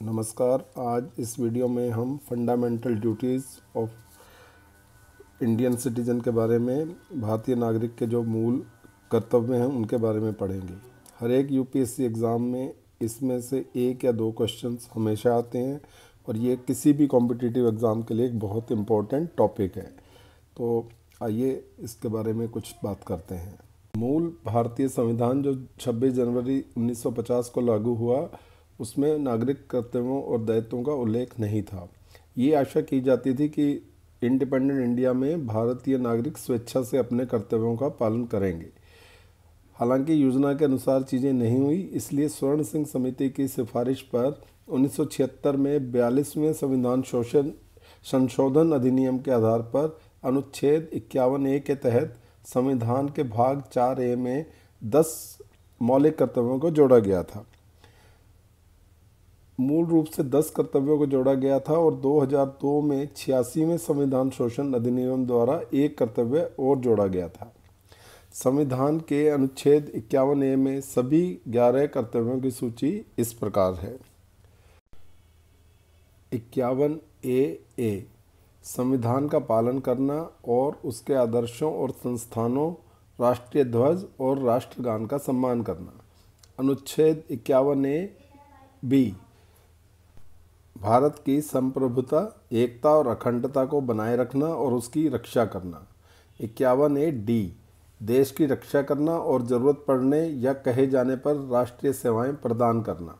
नमस्कार। आज इस वीडियो में हम fundamental duties of Indian citizen के बारे में, भारतीय नागरिक के जो मूल कर्तव्य हैं उनके बारे में पढ़ेंगे। हर एक यूपीएससी एग्ज़ाम में इसमें से एक या दो क्वेश्चंस हमेशा आते हैं और ये किसी भी कॉम्पिटिटिव एग्ज़ाम के लिए एक बहुत इम्पोर्टेंट टॉपिक है। तो आइए इसके बारे में कुछ बात करते हैं। मूल भारतीय संविधान जो 26 जनवरी 1950 को लागू हुआ, उसमें नागरिक कर्तव्यों और दायित्वों का उल्लेख नहीं था। ये आशा की जाती थी कि इंडिपेंडेंट इंडिया में भारतीय नागरिक स्वेच्छा से अपने कर्तव्यों का पालन करेंगे। हालांकि योजना के अनुसार चीज़ें नहीं हुई, इसलिए स्वर्ण सिंह समिति की सिफारिश पर 1976 में 42वें संविधान संशोधन अधिनियम के आधार पर अनुच्छेद 51A के तहत संविधान के भाग 4A में 10 मौलिक कर्तव्यों को जोड़ा गया था। मूल रूप से 10 कर्तव्यों को जोड़ा गया था और 2002 में 86वें संविधान शोषण अधिनियम द्वारा एक कर्तव्य और जोड़ा गया था। संविधान के अनुच्छेद 51A में सभी 11 कर्तव्यों की सूची इस प्रकार है। 51A संविधान का पालन करना और उसके आदर्शों और संस्थानों, राष्ट्रीय ध्वज और राष्ट्रगान का सम्मान करना। अनुच्छेद 51A भारत की संप्रभुता, एकता और अखंडता को बनाए रखना और उसकी रक्षा करना। 51A देश की रक्षा करना और ज़रूरत पड़ने या कहे जाने पर राष्ट्रीय सेवाएं प्रदान करना।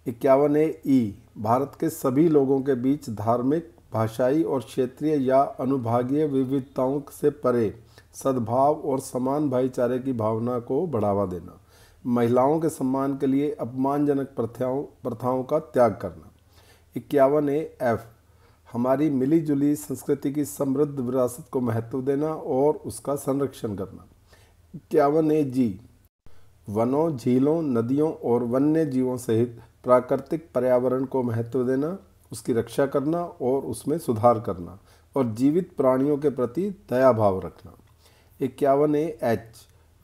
51A भारत के सभी लोगों के बीच धार्मिक, भाषाई और क्षेत्रीय या अनुभागीय विविधताओं से परे सद्भाव और समान भाईचारे की भावना को बढ़ावा देना। महिलाओं के सम्मान के लिए अपमानजनक प्रथाओं का त्याग करना। 51A हमारी मिली जुली संस्कृति की समृद्ध विरासत को महत्व देना और उसका संरक्षण करना। 51A वनों, झीलों, नदियों और वन्य जीवों सहित प्राकृतिक पर्यावरण को महत्व देना, उसकी रक्षा करना और उसमें सुधार करना और जीवित प्राणियों के प्रति दया भाव रखना। 51A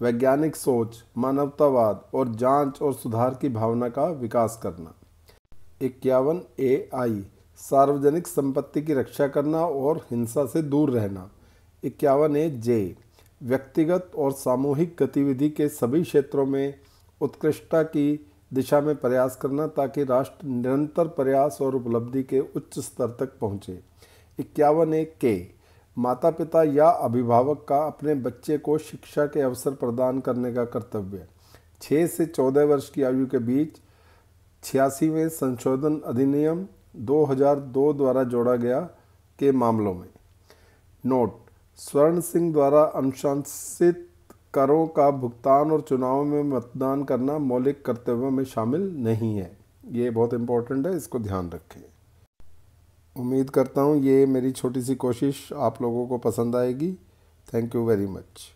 वैज्ञानिक सोच, मानवतावाद और जांच और सुधार की भावना का विकास करना। 51A सार्वजनिक संपत्ति की रक्षा करना और हिंसा से दूर रहना। 51A व्यक्तिगत और सामूहिक गतिविधि के सभी क्षेत्रों में उत्कृष्टता की दिशा में प्रयास करना ताकि राष्ट्र निरंतर प्रयास और उपलब्धि के उच्च स्तर तक पहुँचे। 51A माता पिता या अभिभावक का अपने बच्चे को शिक्षा के अवसर प्रदान करने का कर्तव्य। 6 से 14 वर्ष की आयु के बीच 86वें संशोधन अधिनियम 2002 द्वारा जोड़ा गया के मामलों में। नोट: स्वर्ण सिंह द्वारा अनुशंसित करों का भुगतान और चुनावों में मतदान करना मौलिक कर्तव्यों में शामिल नहीं है। ये बहुत इम्पोर्टेंट है, इसको ध्यान रखें। उम्मीद करता हूँ ये मेरी छोटी सी कोशिश आप लोगों को पसंद आएगी। Thank you very much.